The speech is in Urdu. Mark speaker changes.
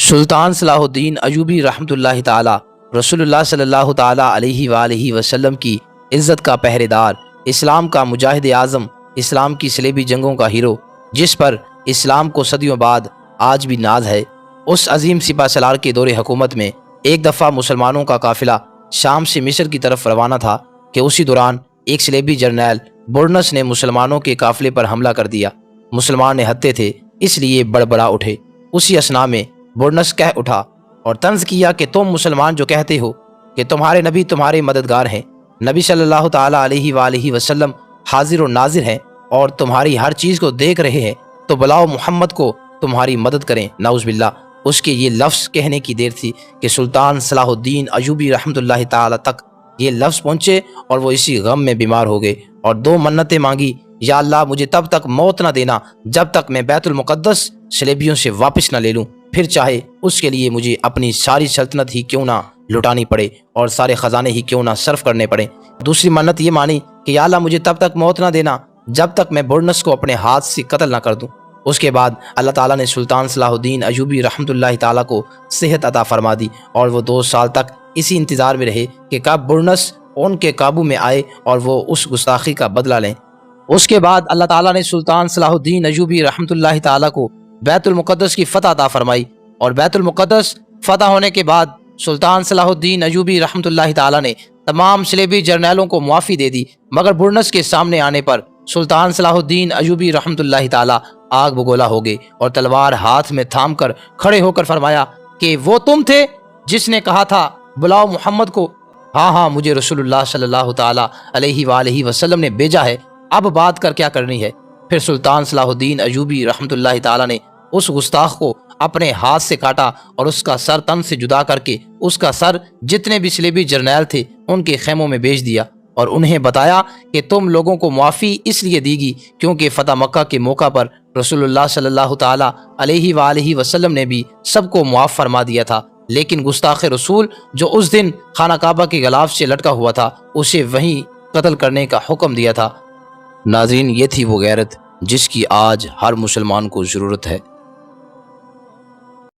Speaker 1: سلطان صلاح الدین ایوبی رحمۃ اللہ تعالی رسول اللہ صلی اللہ تعالی علیہ وآلہ وسلم کی عزت کا پہرے دار، اسلام کا مجاہد اعظم، اسلام کی صلیبی جنگوں کا ہیرو، جس پر اسلام کو صدیوں بعد آج بھی ناز ہے، اس عظیم سپہ سالار کے دور حکومت میں ایک دفعہ مسلمانوں کا قافلہ شام سے مصر کی طرف روانہ تھا کہ اسی دوران ایک صلیبی جرنیل برنس نے مسلمانوں کے قافلے پر حملہ کر دیا۔ مسلمان نہتے تھے، اس لیے بڑبڑا اٹھے۔ اسی اثنا میں برنس کہہ اٹھا اور طنز کیا کہ تم مسلمان جو کہتے ہو کہ تمہارے نبی تمہارے مددگار ہیں، نبی صلی اللہ تعالی علیہ وآلہ وسلم حاضر و ناظر ہیں اور تمہاری ہر چیز کو دیکھ رہے ہیں، تو بلاؤ محمد کو تمہاری مدد کریں۔ نعوذ باللہ۔ اس کے یہ لفظ کہنے کی دیر تھی کہ سلطان صلاح الدین ایوبی رحمۃ اللہ تعالی تک یہ لفظ پہنچے اور وہ اسی غم میں بیمار ہو گئے اور دو منتیں مانگی، یا اللہ مجھے تب تک موت نہ دینا جب تک میں بیت المقدس صلیبیوں سے واپس نہ لے لوں، پھر چاہے اس کے لیے مجھے اپنی ساری سلطنت ہی کیوں نہ لٹانی پڑے اور سارے خزانے ہی کیوں نہ صرف کرنے پڑے۔ دوسری منت یہ مانی کہ یا اللہ مجھے تب تک موت نہ دینا جب تک میں برنس کو اپنے ہاتھ سے قتل نہ کر دوں۔ اس کے بعد اللہ تعالیٰ نے سلطان صلاح الدین ایوبی رحمۃ اللہ تعالیٰ کو صحت عطا فرما دی اور وہ 2 سال تک اسی انتظار میں رہے کہ کب برنس ان کے قابو میں آئے اور وہ اس گستاخی کا بدلہ لیں۔ اس کے بعد اللہ تعالیٰ نے سلطان صلاح الدین ایوبی رحمۃ اللہ تعالیٰ کو بیت المقدس کی فتح عطا فرمائی، اور بیت المقدس فتح ہونے کے بعد سلطان صلاح الدین ایوبی رحمۃ اللہ تعالیٰ نے تمام صلیبی جرنیلوں کو معافی دے دی، مگر برنس کے سامنے آنے پر سلطان صلاح الدین ایوبی رحمۃ اللہ تعالیٰ آگ بگولا ہو گئے اور تلوار ہاتھ میں تھام کر کھڑے ہو کر فرمایا کہ وہ تم تھے جس نے کہا تھا بلاؤ محمد کو؟ ہاں ہاں، مجھے رسول اللہ صلی اللہ تعالی علیہ وآلہ وسلم نے بھیجا ہے، اب بات کر کیا کرنی ہے۔ پھر سلطان صلاح الدین ایوبی رحمۃ اللہ تعالی نے اس گستاخ کو اپنے ہاتھ سے کاٹا اور اس کا سر تن سے جدا کر کے اس کا سر جتنے بھی صلیبی جرنیل تھے ان کے خیموں میں بیچ دیا، اور انہیں بتایا کہ تم لوگوں کو معافی اس لیے دی گی کیونکہ فتح مکہ کے موقع پر رسول اللہ صلی اللہ تعالی علیہ وآلہ وسلم نے بھی سب کو معاف فرما دیا تھا، لیکن گستاخ رسول جو اس دن خانہ کعبہ کے غلاف سے لٹکا ہوا تھا اسے وہیں قتل کرنے کا حکم دیا تھا۔ ناظرین، یہ تھی وہ غیرت جس کی آج ہر مسلمان کو ضرورت ہے۔